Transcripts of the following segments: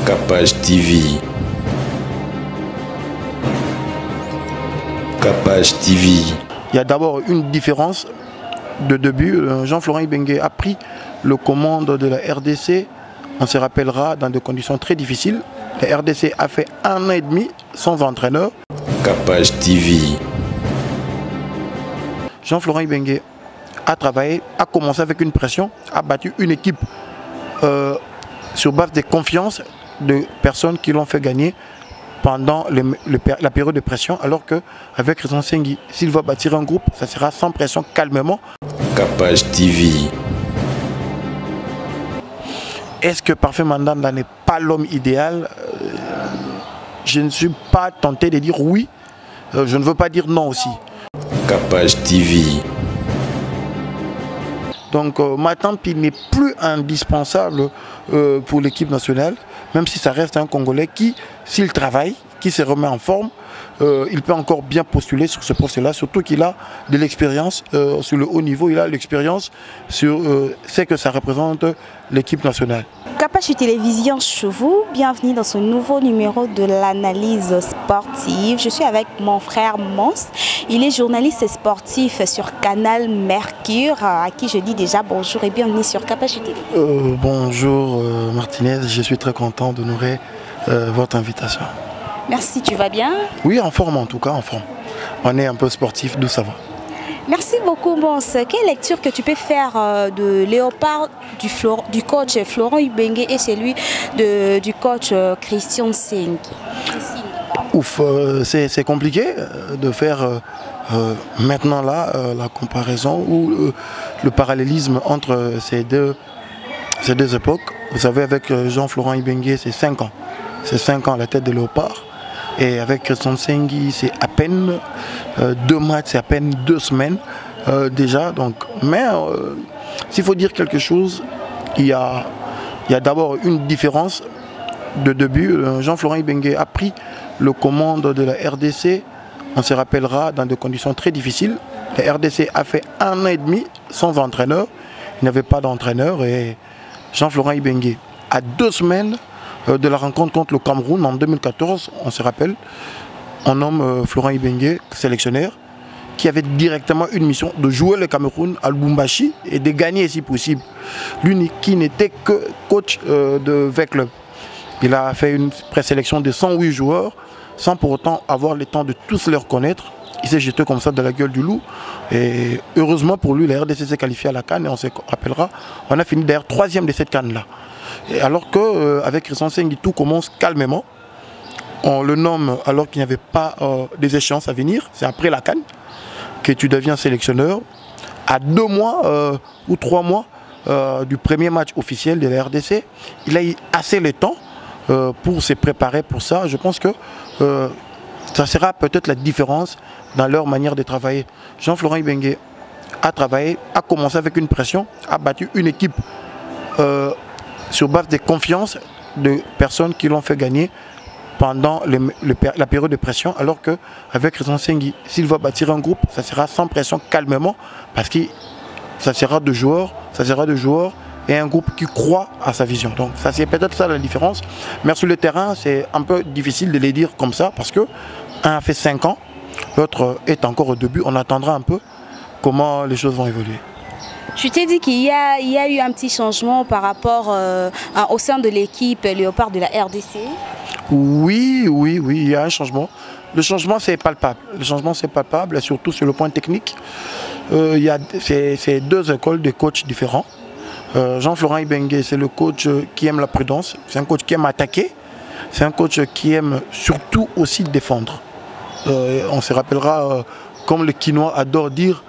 Capage TV. Capage TV. Il y a d'abord une différence de début. Jean-Florent Ibenge a pris le commande de la RDC. On se rappellera dans des conditions très difficiles. La RDC a fait 1 an et demi sans entraîneur. Capage TV. Jean-Florent Ibenge a travaillé, a commencé avec une pression, a battu une équipe sur base de confiance de personnes qui l'ont fait gagner pendant la période de pression, alors qu'avec Raison Sengui, s'il va bâtir un groupe, ça sera sans pression, calmement. Capage TV. Est-ce que Parfait Mandanda n'est pas l'homme idéal? Je ne suis pas tenté de dire oui, je ne veux pas dire non aussi. Capage TV. Donc Matampi n'est plus indispensable pour l'équipe nationale, même si ça reste un Congolais qui, s'il travaille, qui se remet en forme, il peut encore bien postuler sur ce poste-là, surtout qu'il a de l'expérience sur le haut niveau, il a l'expérience sur ce que ça représente l'équipe nationale. Capage Télévision Chevaux, bienvenue dans ce nouveau numéro de l'analyse sportive. Je suis avec mon frère Mons, il est journaliste sportif sur Canal Mercure, à qui je dis déjà bonjour et bienvenue sur Capage Télévision. Bonjour Martinez, je suis très content d'honorer votre invitation. Merci, tu vas bien? Oui, en forme en tout cas, en forme. On est un peu sportif, d'où ça va. Merci beaucoup, Mons. Quelle lecture que tu peux faire de Léopard du coach Florent Ibenge et celui du coach Christian Sengui? Ouf, c'est compliqué de faire maintenant là la comparaison ou le parallélisme entre ces deux époques. Vous savez, avec Jean-Florent Ibenge, c'est 5 ans. C'est 5 ans à la tête de Léopard. Et avec Christian Sengui, c'est à peine 2 matchs, c'est à peine 2 semaines déjà. Donc, mais s'il faut dire quelque chose, il y a d'abord une différence de début. Jean-Florent Ibenge a pris le commande de la RDC. On se rappellera dans des conditions très difficiles. La RDC a fait 1 an et demi sans entraîneur. Il n'y avait pas d'entraîneur. Et Jean-Florent Ibenge, à 2 semaines de la rencontre contre le Cameroun en 2014, on se rappelle, on nomme Florent Ibenge sélectionneur, qui avait directement une mission de jouer le Cameroun à Lubumbashi et de gagner si possible. Lui qui n'était que coach de V-Club. Il a fait une présélection de 108 joueurs sans pour autant avoir le temps de tous les reconnaître. Il s'est jeté comme ça de la gueule du loup. Et heureusement pour lui, la RDC s'est qualifiée à la CAN et on se rappellera, on a fini d'ailleurs 3e de cette CAN-là. Alors qu'avec Christian Sengui, tout commence calmement. On le nomme alors qu'il n'y avait pas des échéances à venir. C'est après la CAN que tu deviens sélectionneur. À 2 mois ou 3 mois du premier match officiel de la RDC, il a eu assez le temps pour se préparer pour ça. Je pense que ça sera peut-être la différence dans leur manière de travailler. Jean-Florent Ibenge a travaillé, a commencé avec une pression, a battu une équipe sur base de confiance de personnes qui l'ont fait gagner pendant la période de pression, alors qu'avec Raison Sengui, s'il va bâtir un groupe, ça sera sans pression, calmement, parce que ça sera de joueurs et un groupe qui croit à sa vision. Donc ça, c'est peut-être ça la différence. Mais sur le terrain, c'est un peu difficile de les dire comme ça, parce que un a fait 5 ans, l'autre est encore au début. On attendra un peu comment les choses vont évoluer. Je t'ai dit qu'il y a eu un petit changement par rapport au sein de l'équipe Léopard de la RDC. Oui, il y a un changement. Le changement, c'est palpable. Le changement, c'est palpable, et surtout sur le point technique. C'est 2 écoles de coachs différents. Jean-Florent Ibenge, c'est le coach qui aime la prudence. C'est un coach qui aime attaquer. C'est un coach qui aime surtout aussi défendre. On se rappellera, comme le Quinois adore dire,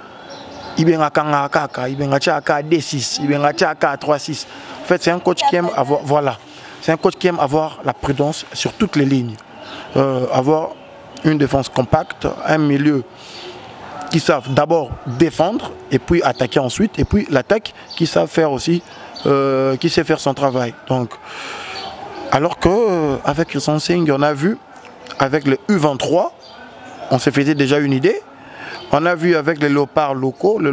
Ibenga Kaka, Ibenga Tchaka D6, Ibenga Tchaka 3-6. En fait, c'est un coach qui aime avoir, voilà, c'est un coach qui aime avoir la prudence sur toutes les lignes. Avoir une défense compacte, un milieu qui savent d'abord défendre et puis attaquer ensuite, et puis l'attaque qui savent faire aussi, qui sait faire son travail. Donc, alors qu'avec Christian Sengui, on a vu avec le U23, on se faisait déjà une idée. On a vu avec les léopards locaux, le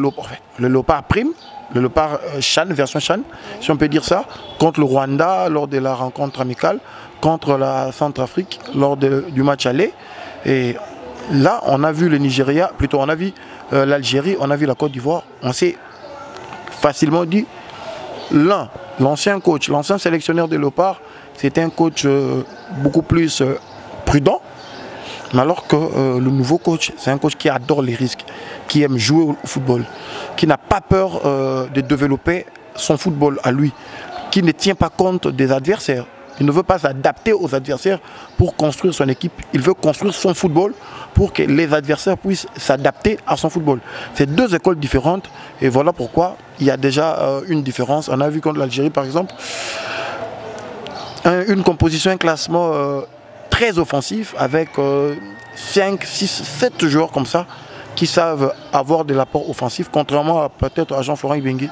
léopard prime, Le Léopard Chan, version Chan, si on peut dire ça, contre le Rwanda lors de la rencontre amicale, contre la Centrafrique lors du match aller. Et là, on a vu le Nigeria, plutôt on a vu l'Algérie, on a vu la Côte d'Ivoire. On s'est facilement dit, l'ancien coach, l'ancien sélectionneur de Léopard, c'était un coach beaucoup plus prudent. Mais alors que le nouveau coach, c'est un coach qui adore les risques, qui aime jouer au football, qui n'a pas peur de développer son football à lui, qui ne tient pas compte des adversaires. Il ne veut pas s'adapter aux adversaires pour construire son équipe. Il veut construire son football pour que les adversaires puissent s'adapter à son football. C'est deux écoles différentes et voilà pourquoi il y a déjà une différence. On a vu contre l'Algérie par exemple, une composition, un classement très offensif avec 5, 6, 7 joueurs comme ça qui savent avoir de l'apport offensif, contrairement à peut-être à Jean-Florent Ibengui,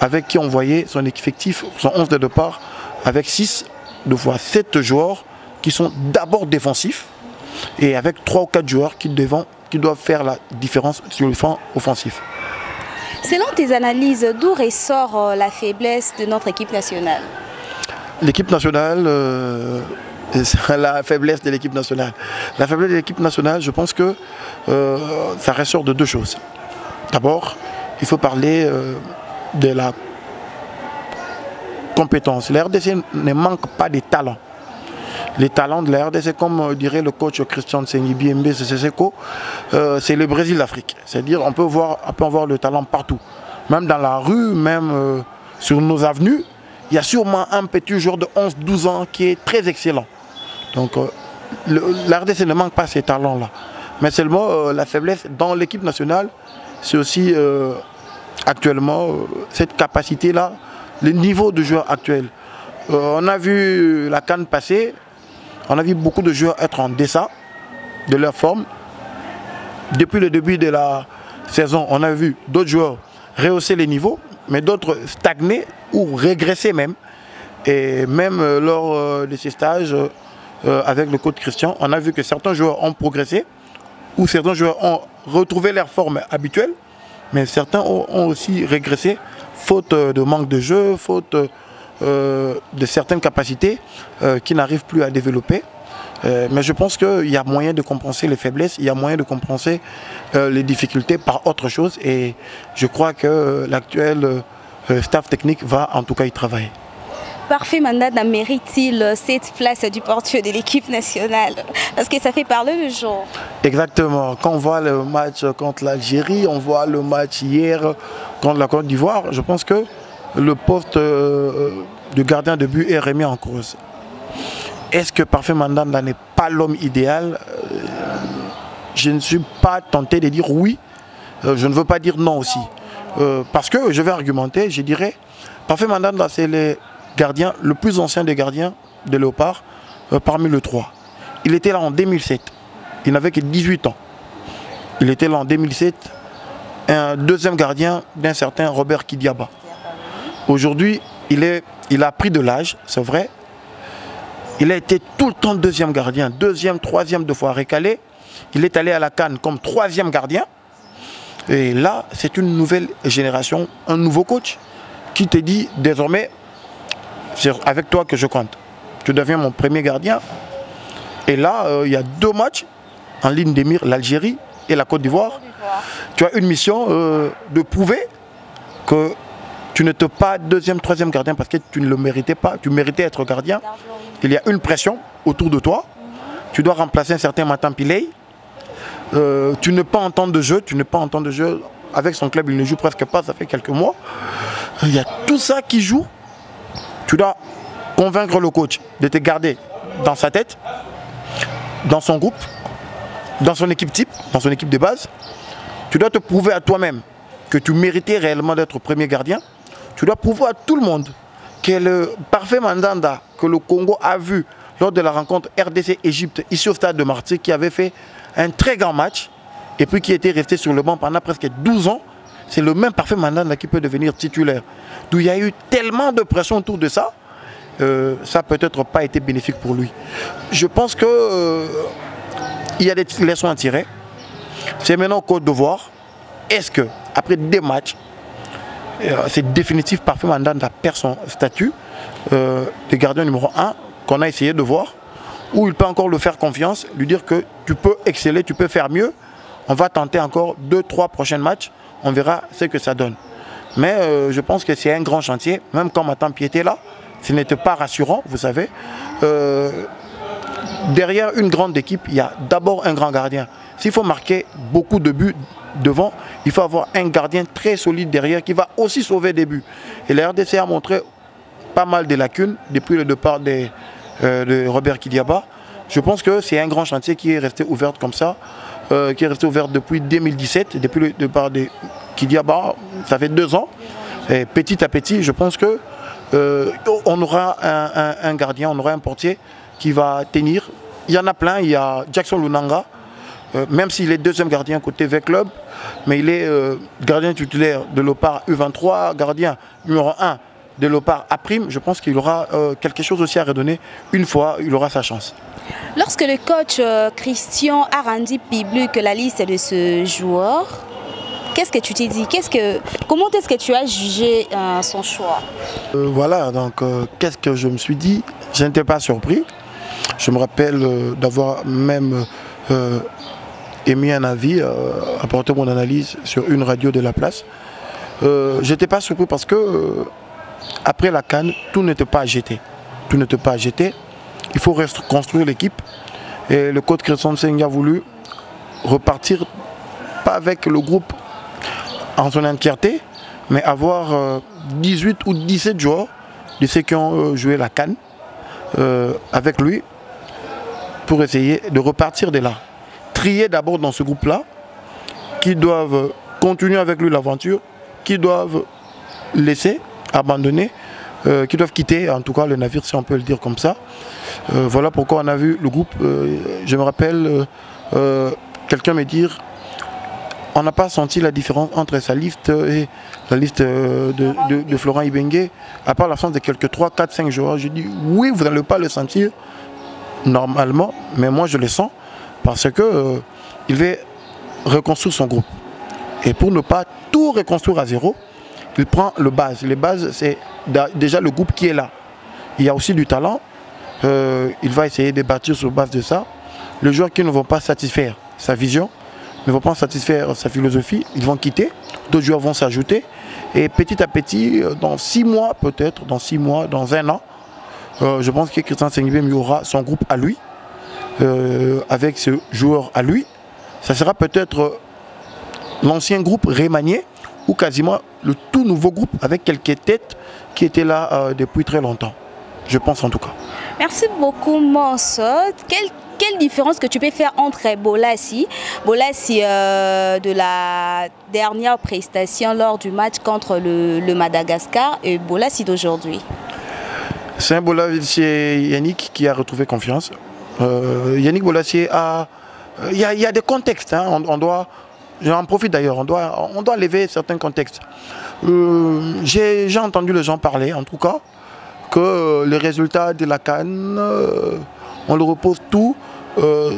avec qui on voyait son effectif, son 11 de départ, avec 6, 2 fois 7 joueurs qui sont d'abord défensifs et avec 3 ou 4 joueurs qui doivent faire la différence sur le flanc offensif. Selon tes analyses, d'où ressort la faiblesse de notre équipe nationale? L'équipe nationale, la faiblesse de l'équipe nationale. La faiblesse de l'équipe nationale, je pense que ça ressort de deux choses. D'abord, il faut parler de la compétence. La RDC ne manque pas de talent. Les talents de la RDC, comme dirait le coach Christian Sengibi-Mbe Seseko, c'est le Brésil d'Afrique. C'est-à-dire on peut en voir le talent partout. Même dans la rue, même sur nos avenues, il y a sûrement un petit joueur de 11-12 ans qui est très excellent. Donc la RDC ne manque pas ces talents-là. Mais seulement la faiblesse dans l'équipe nationale, c'est aussi actuellement cette capacité-là, le niveau de joueurs actuels. On a vu la CAN passer, on a vu beaucoup de joueurs être en deçà de leur forme. Depuis le début de la saison, on a vu d'autres joueurs rehausser les niveaux, mais d'autres stagner ou régresser même. Et même lors de ces stages avec le coach Christian, on a vu que certains joueurs ont progressé, ou certains joueurs ont retrouvé leur forme habituelle, mais certains ont aussi régressé, faute de manque de jeu, faute de certaines capacités qui n'arrivent plus à développer. Mais je pense qu'il y a moyen de compenser les faiblesses, il y a moyen de compenser les difficultés par autre chose. Et je crois que l'actuel staff technique va en tout cas y travailler. Parfait Mandanda mérite-t-il cette place du portier de l'équipe nationale? Parce que ça fait parler le jour. Exactement. Quand on voit le match contre l'Algérie, on voit le match hier contre la Côte d'Ivoire, je pense que le poste de gardien de but est remis en cause. Est-ce que Parfait Mandanda n'est pas l'homme idéal? Je ne suis pas tenté de dire oui. Je ne veux pas dire non aussi. Parce que je vais argumenter, je dirais, Parfait Mandanda, c'est le plus ancien des gardiens de Léopard parmi les 3. Il était là en 2007. Il n'avait que 18 ans. Il était là en 2007, un deuxième gardien d'un certain Robert Kidiaba. Aujourd'hui, il a pris de l'âge, c'est vrai. Il a été tout le temps deuxième gardien, deuxième, troisième, 2 fois recalé. Il est allé à la CAN comme 3e gardien. Et là, c'est une nouvelle génération, un nouveau coach qui te dit désormais, c'est avec toi que je compte. Tu deviens mon premier gardien. Et là, il y a 2 matchs en ligne de mire, l'Algérie et la Côte d'Ivoire. Tu as une mission de prouver que tu n'étais pas 2e, 3e gardien parce que tu ne le méritais pas. Tu méritais être gardien. Il y a une pression autour de toi. Tu dois remplacer un certain Matan Pilei. Tu n'es pas en temps de jeu. Tu n'es pas en temps de jeu. Avec son club, il ne joue presque pas. Ça fait quelques mois. Il y a tout ça qui joue. Tu dois convaincre le coach de te garder dans sa tête, dans son groupe, dans son équipe type, dans son équipe de base. Tu dois te prouver à toi-même que tu méritais réellement d'être premier gardien. Tu dois prouver à tout le monde que le Parfait Mandanda que le Congo a vu lors de la rencontre RDC-Égypte ici au stade de Marseille, qui avait fait un très grand match et puis qui était resté sur le banc pendant presque 12 ans, c'est le même Parfait Mandanda qui peut devenir titulaire. D'où il y a eu tellement de pression autour de ça, ça n'a peut-être pas été bénéfique pour lui. Je pense qu'il y a des leçons à tirer. C'est maintenant au Côte d'Ivoire. Est-ce que, après 2 matchs, c'est définitif, parfait Mandanda perd son statut de gardien numéro 1 qu'on a essayé de voir, où il peut encore le faire confiance, lui dire que tu peux exceller, tu peux faire mieux. On va tenter encore 2-3 prochains matchs, on verra ce que ça donne. Mais je pense que c'est un grand chantier, même quand Matampi était là, ce n'était pas rassurant, vous savez. Derrière une grande équipe, il y a d'abord un grand gardien. S'il faut marquer beaucoup de buts devant, il faut avoir un gardien très solide derrière qui va aussi sauver des buts. Et la RDC a montré pas mal de lacunes depuis le départ de Robert Kidiaba. Je pense que c'est un grand chantier qui est resté ouvert comme ça, qui est resté ouvert depuis 2017, depuis le départ de Kidiaba, ça fait 2 ans. Et petit à petit, je pense que on aura un gardien, on aura un portier qui va tenir. Il y en a plein, il y a Jackson Lunanga, même s'il est deuxième gardien côté V-Club, mais il est gardien titulaire de l'OPAR U23, gardien numéro 1 de l'OPAR A'. Je pense qu'il aura quelque chose aussi à redonner une fois, il aura sa chance. Lorsque le coach Christian a rendu public la liste de ce joueur, qu'est-ce que tu t'es dit? Comment est-ce que tu as jugé son choix? Voilà, donc qu'est-ce que je me suis dit? Je n'étais pas surpris. Je me rappelle d'avoir même émis un avis, apporté mon analyse sur une radio de la place. Je n'étais pas surpris parce que après la CAN, tout n'était pas à jeter. Tout n'était pas à jeter. Il faut reconstruire l'équipe. Et le coach Christian Seng a voulu repartir, pas avec le groupe en son entièreté, mais avoir 18 ou 17 joueurs de ceux qui ont joué la CAN avec lui pour essayer de repartir de là. Trier d'abord dans ce groupe-là, qui doivent continuer avec lui l'aventure, qui doivent laisser, abandonner, qui doivent quitter en tout cas le navire, si on peut le dire comme ça. Voilà pourquoi on a vu le groupe. Je me rappelle quelqu'un me dire, on n'a pas senti la différence entre sa liste et la liste de Florent Ibenge, à part l'absence de quelques 3, 4, 5 joueurs. Je dis oui, vous n'allez pas le sentir normalement, mais moi je le sens parce que il veut reconstruire son groupe. Et pour ne pas tout reconstruire à zéro, il prend le base. Les bases, c'est déjà le groupe qui est là. Il y a aussi du talent. Il va essayer de bâtir sur base de ça. Les joueurs qui ne vont pas satisfaire sa vision, ne vont pas satisfaire sa philosophie, ils vont quitter. D'autres joueurs vont s'ajouter. Et petit à petit, dans 6 mois peut-être, dans 6 mois, dans 1 an, je pense que Christian Sengbem aura son groupe à lui, avec ce joueur à lui. Ça sera peut-être l'ancien groupe remanié ou quasiment le tout nouveau groupe avec quelques têtes qui étaient là depuis très longtemps. Je pense en tout cas. Merci beaucoup Mons. Quelle différence que tu peux faire entre Bolassi de la dernière prestation lors du match contre le Madagascar et Bolassi d'aujourd'hui? C'est un Bolassi Yannick qui a retrouvé confiance. Yannick Bolassi a... Il y a des contextes, hein, j'en profite d'ailleurs, on doit lever certains contextes. J'ai entendu les gens parler, en tout cas, que les résultats de la CAN, on le repose tout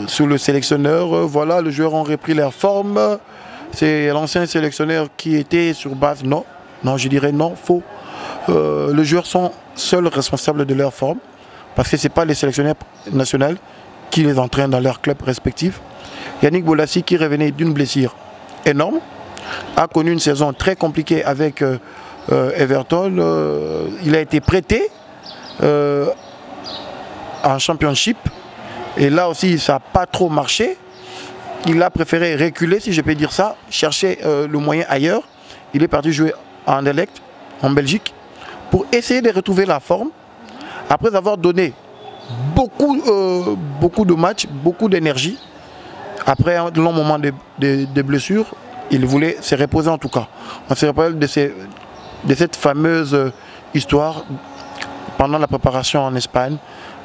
sur le sélectionneur. Voilà, les joueurs ont repris leur forme. C'est l'ancien sélectionneur qui était sur base. Non, je dirais non, faux. Les joueurs sont seuls responsables de leur forme parce que ce n'est pas les sélectionneurs nationaux qui les entraînent dans leurs clubs respectifs. Yannick Bolassi, qui revenait d'une blessure énorme, a connu une saison très compliquée avec Everton. Il a été prêté en championship et là aussi ça n'a pas trop marché. Il a préféré reculer, si je peux dire ça, chercher le moyen ailleurs. Il est parti jouer en Anderlecht, en Belgique, pour essayer de retrouver la forme après avoir donné beaucoup de matchs, beaucoup d'énergie. Après un long moment de blessures, il voulait se reposer en tout cas. On se rappelle de cette fameuse histoire pendant la préparation en Espagne.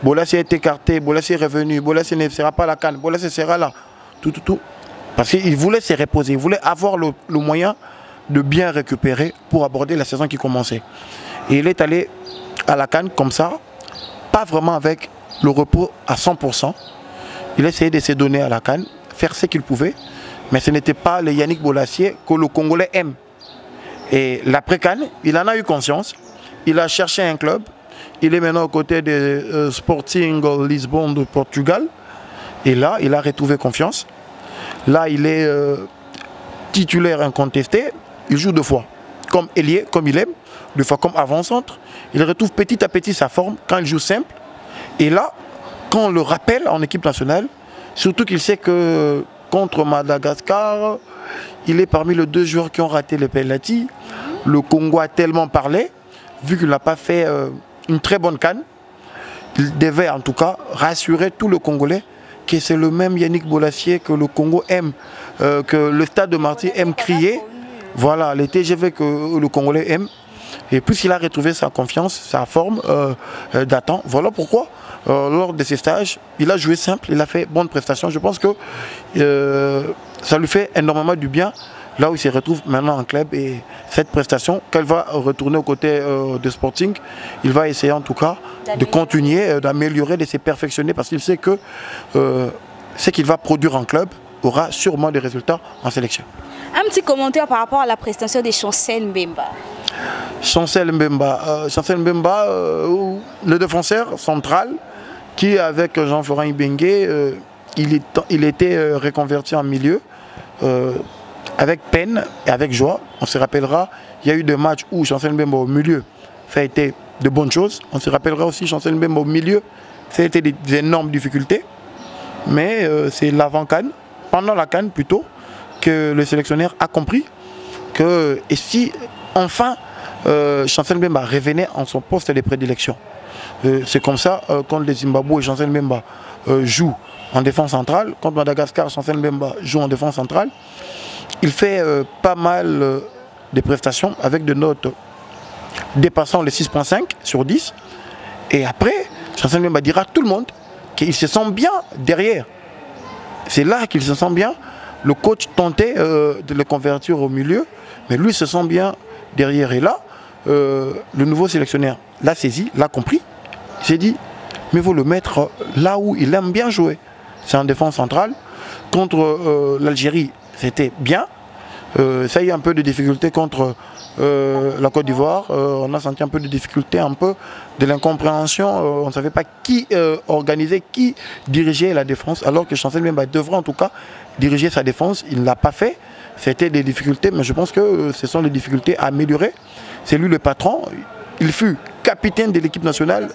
Bolassi a été écarté, Bolassi est revenu, Bolassi ne sera pas à la CAN, Bolassi sera là. Tout. Parce qu'il voulait se reposer, il voulait avoir le moyen de bien récupérer pour aborder la saison qui commençait. Et il est allé à la CAN comme ça, pas vraiment avec le repos à 100%. Il a essayé de se donner à la CAN, faire ce qu'il pouvait, mais ce n'était pas le Yannick Bolassi que le Congolais aime. Et l'après-CAN, il en a eu conscience. Il a cherché un club. Il est maintenant aux côtés de Sporting Lisbonne de Portugal. Et là, il a retrouvé confiance. Là, il est titulaire incontesté. Il joue 2 fois comme ailier, comme il aime, 2 fois comme avant-centre. Il retrouve petit à petit sa forme quand il joue simple. Et là, quand on le rappelle en équipe nationale, surtout qu'il sait que contre Madagascar, il est parmi les 2 joueurs qui ont raté le penalty. Le Congo a tellement parlé, vu qu'il n'a pas fait une très bonne CAN. Il devait en tout cas rassurer tout le Congolais que c'est le même Yannick Bolasie que le Congo aime, que le Stade de Martyrs aime crier. Voilà, les TGV que le Congolais aime. Et puisqu'il a retrouvé sa confiance, sa forme d'attente, voilà pourquoi, lors de ses stages, il a joué simple, il a fait bonne prestation. Je pense que ça lui fait énormément du bien, là où il se retrouve maintenant en club. Et cette prestation, qu'elle va retourner aux côtés de Sporting, il va essayer en tout cas de continuer, d'améliorer, de se perfectionner, parce qu'il sait que ce qu'il va produire en club aura sûrement des résultats en sélection. Un petit commentaire par rapport à la prestation de Chancel Mbemba. Chancel Mbemba, le défenseur central qui, avec Jean-Florent Ibenge, il était reconverti en milieu avec peine et avec joie. On se rappellera, il y a eu des matchs où Chancel Mbemba au milieu, ça a été de bonnes choses. On se rappellera aussi Chancel Mbemba au milieu, ça a été des énormes difficultés. Mais c'est l'avant-CAN, pendant la CAN plutôt, que le sélectionneur a compris que, et si enfin Chancel Mbemba revenait en son poste de prédilection. C'est comme ça, quand le Zimbabwe et Chancel Mbemba jouent en défense centrale, quand Madagascar, Chancel Mbemba joue en défense centrale, il fait pas mal de prestations avec des notes dépassant les 6,5 sur 10. Et après, Chancel Mbemba dira à tout le monde qu'il se sent bien derrière. C'est là qu'il se sent bien. Le coach tentait de le convertir au milieu, mais lui se sent bien derrière. Et là, le nouveau sélectionneur l'a saisi, l'a compris. Il s'est dit, mais il faut le mettre là où il aime bien jouer. C'est en défense centrale. Contre l'Algérie, c'était bien. Ça a eu un peu de difficulté contre la Côte d'Ivoire. On a senti un peu de difficulté, un peu de l'incompréhension. On ne savait pas qui organisait, qui dirigeait la défense, alors que Chancel Mbemba devrait en tout cas diriger sa défense. Il ne l'a pas fait. C'était des difficultés, mais je pense que ce sont les difficultés à améliorer. C'est lui le patron. Il fut capitaine de l'équipe nationale,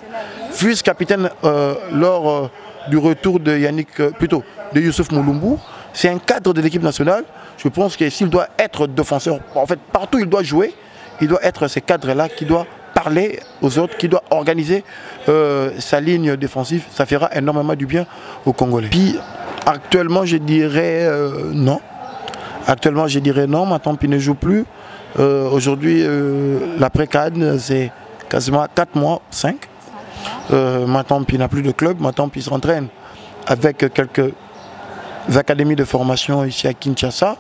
vice-capitaine lors du retour de de Youssouf Moulombou. C'est un cadre de l'équipe nationale. Je pense que s'il doit être défenseur, en fait, partout il doit jouer, il doit être ce cadre-là qui doit parler aux autres, qui doit organiser sa ligne défensive. Ça fera énormément du bien aux Congolais. Puis, actuellement, je dirais non. Actuellement, je dirais non. Matampi ne joue plus. Aujourd'hui, l'après-CAN, c'est quasiment 4 mois, 5. Matampi n'a plus de club. Matampi s'entraîne avec quelques académies de formation ici à Kinshasa.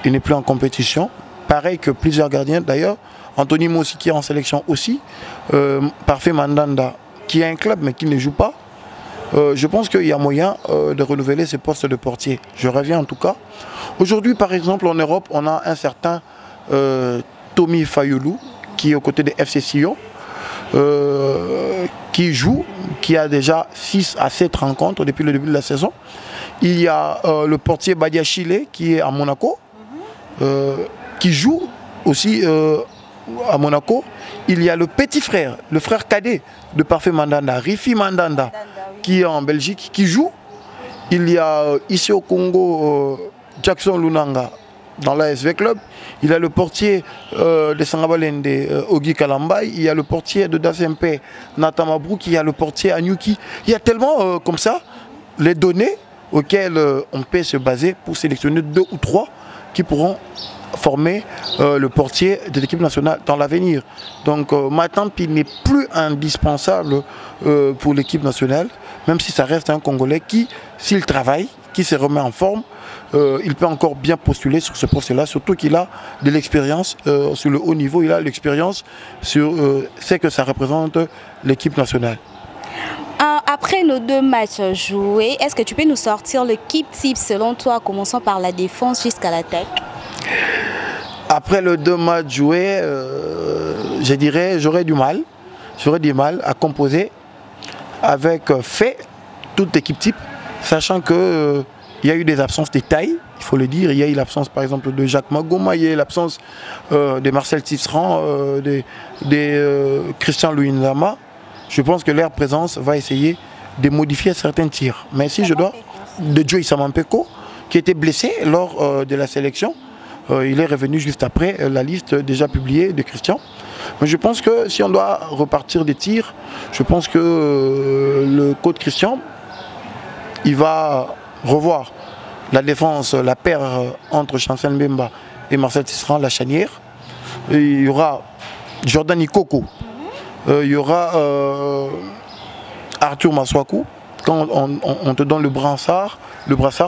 Il n'est plus en compétition. Pareil que plusieurs gardiens d'ailleurs. Anthony Mossi qui est en sélection aussi. Parfait Mandanda qui a un club mais qui ne joue pas. Je pense qu'il y a moyen de renouveler ces postes de portier. Je reviens en tout cas. Aujourd'hui par exemple en Europe on a un certain Tommy Fayoulou qui est aux côtés de FC Sion. Qui joue, qui a déjà 6 à 7 rencontres depuis le début de la saison. Il y a le portier Badia Chile qui est à Monaco, qui joue aussi à Monaco. Il y a le petit frère, le frère cadet de Parfait Mandanda, Rifi Mandanda, qui est en Belgique, qui joue. Il y a ici au Congo Jackson Lunanga dans l'ASV Club. Il y a le portier de Sangabalende, Ogi Kalambay. Il y a le portier de Dazempe, Natamabrouk. Il y a le portier Anyuki. Il y a tellement comme ça les données auxquelles on peut se baser pour sélectionner 2 ou 3 qui pourront former le portier de l'équipe nationale dans l'avenir. Donc Matampi n'est plus indispensable pour l'équipe nationale, même si ça reste un Congolais qui, s'il travaille, qui se remet en forme, il peut encore bien postuler sur ce poste-là, surtout qu'il a de l'expérience sur le haut niveau, il a l'expérience sur ce que ça représente l'équipe nationale. Après nos 2 matchs joués, est-ce que tu peux nous sortir l'équipe type selon toi, commençant par la défense jusqu'à l'attaque? après le 2 matchs joués, je dirais j'aurais du mal à composer avec fait toute équipe type, sachant que il y a eu des absences de taille, il faut le dire. Il y a eu l'absence par exemple de Jacques Magoma, il y a eu l'absence de Marcel Tisserand, de Christian Louis Nzama. Je pense que leur présence va essayer de modifier certains tirs. Mais si je dois, de Joey Samampeko, qui était blessé lors de la sélection, il est revenu juste après la liste déjà publiée de Christian. Mais je pense que si on doit repartir des tirs, je pense que le coach Christian, il va revoir la défense, la paire entre Chancel Mbemba et Marcel Tisserand, la charnière. Il y aura Jordan Ikoko, il y aura Arthur Maswaku. Quand on te donne le brassard,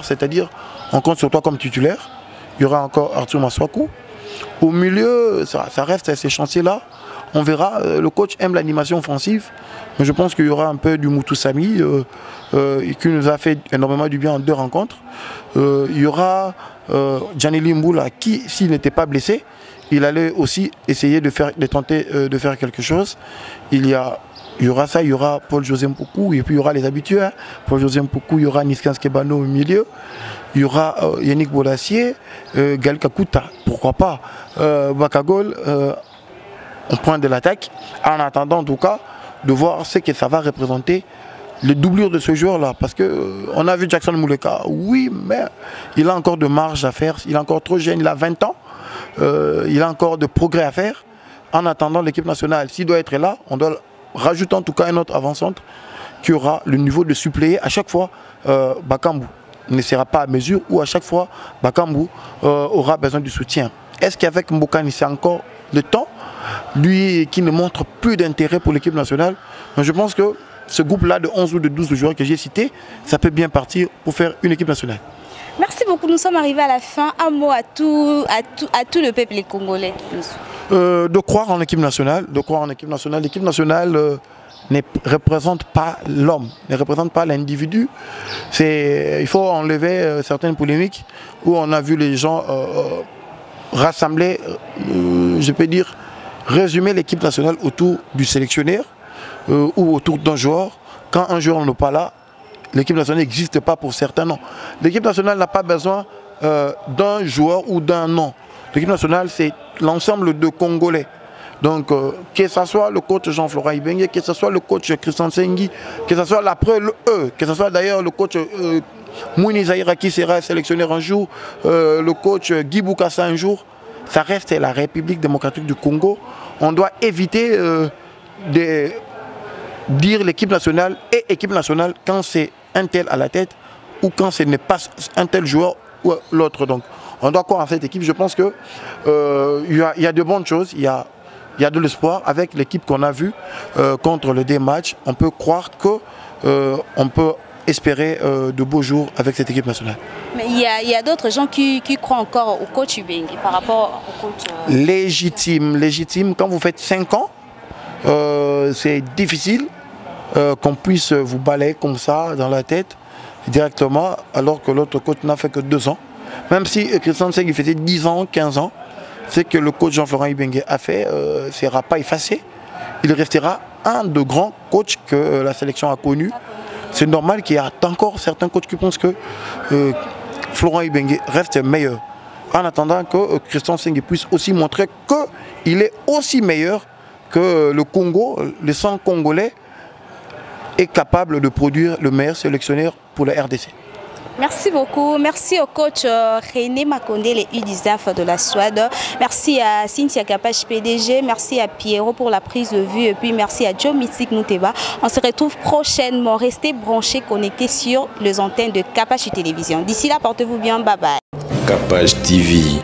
c'est-à-dire on compte sur toi comme titulaire, il y aura encore Arthur Maswaku. Au milieu, ça reste à ces chantiers-là. On verra, le coach aime l'animation offensive, mais je pense qu'il y aura un peu du Moutou Sami qui nous a fait énormément du bien en 2 rencontres. Il y aura Janely Mboula qui, s'il n'était pas blessé, il allait aussi essayer de tenter de faire quelque chose. Il y aura ça, il y aura Paul-José Mpoukou, et puis il y aura les habitués. Hein. Paul-José Mpoukou, il y aura Niskans Kebano au milieu. Il y aura Yannick Bolassier, Gal Kakuta, pourquoi pas, Bakagol au point de l'attaque, en attendant en tout cas de voir ce que ça va représenter, le doublure de ce joueur-là. Parce qu'on a vu Jackson Mouleka, oui, mais il a encore de marge à faire, il est encore trop jeune, il a 20 ans, il a encore de progrès à faire. En attendant l'équipe nationale, s'il doit être là, on doit rajouter en tout cas un autre avant-centre qui aura le niveau de suppléer à chaque fois Bakambu ne sera pas à mesure, ou à chaque fois Bakambu aura besoin du soutien. Est-ce qu'avec Mbokani c'est encore le temps, lui qui ne montre plus d'intérêt pour l'équipe nationale? Je pense que ce groupe-là de 11 ou de 12 joueurs que j'ai cités, ça peut bien partir pour faire une équipe nationale. Merci beaucoup, nous sommes arrivés à la fin. Un mot à tout le peuple congolais. De croire en l'équipe nationale, L'équipe nationale ne représente pas l'homme, ne représente pas l'individu. Il faut enlever certaines polémiques où on a vu les gens rassembler, je peux dire, résumer l'équipe nationale autour du sélectionneur ou autour d'un joueur. Quand un joueur n'est pas là, l'équipe nationale n'existe pas pour certains noms. L'équipe nationale n'a pas besoin d'un joueur ou d'un nom. L'équipe nationale, c'est l'ensemble de Congolais. Donc, que ce soit le coach Jean-Florent Ibenge, que ce soit le coach Christian Sengi, que ce soit l'après le E, que ce soit d'ailleurs le coach Mouni Zahira qui sera sélectionneur un jour, le coach Guy Boukassa un jour, ça reste la République démocratique du Congo. On doit éviter de dire l'équipe nationale et équipe nationale quand c'est un tel à la tête ou quand ce n'est pas un tel joueur ou l'autre. Donc, on doit croire en cette équipe. Je pense qu'il y a de bonnes choses. Il y a de l'espoir avec l'équipe qu'on a vue contre le D-Match. On peut croire qu'on peut espérer de beaux jours avec cette équipe nationale. Mais il y a d'autres gens qui croient encore au coach Ibenge par rapport au coach... Légitime. Quand vous faites 5 ans, c'est difficile qu'on puisse vous balayer comme ça dans la tête directement, alors que l'autre coach n'a fait que 2 ans. Même si Christian Sengi faisait 10 ans, 15 ans, c'est que le coach Jean-Florent Ibenge a fait, ne sera pas effacé. Il restera un des grands coachs que la sélection a connu. C'est normal qu'il y ait encore certains coachs qui pensent que Florent Ibenge reste meilleur. En attendant que Christian Sengi puisse aussi montrer qu'il est aussi meilleur que le Congo, le sang congolais est capable de produire le meilleur sélectionneur pour la RDC. Merci beaucoup. Merci au coach René Makonde, les U19 de la Suède. Merci à Cynthia Kapache, PDG. Merci à Pierrot pour la prise de vue. Et puis merci à Joe Mystic Mouteba. On se retrouve prochainement. Restez branchés, connectés sur les antennes de Kapache Télévision. D'ici là, portez-vous bien. Bye bye. Kapache TV.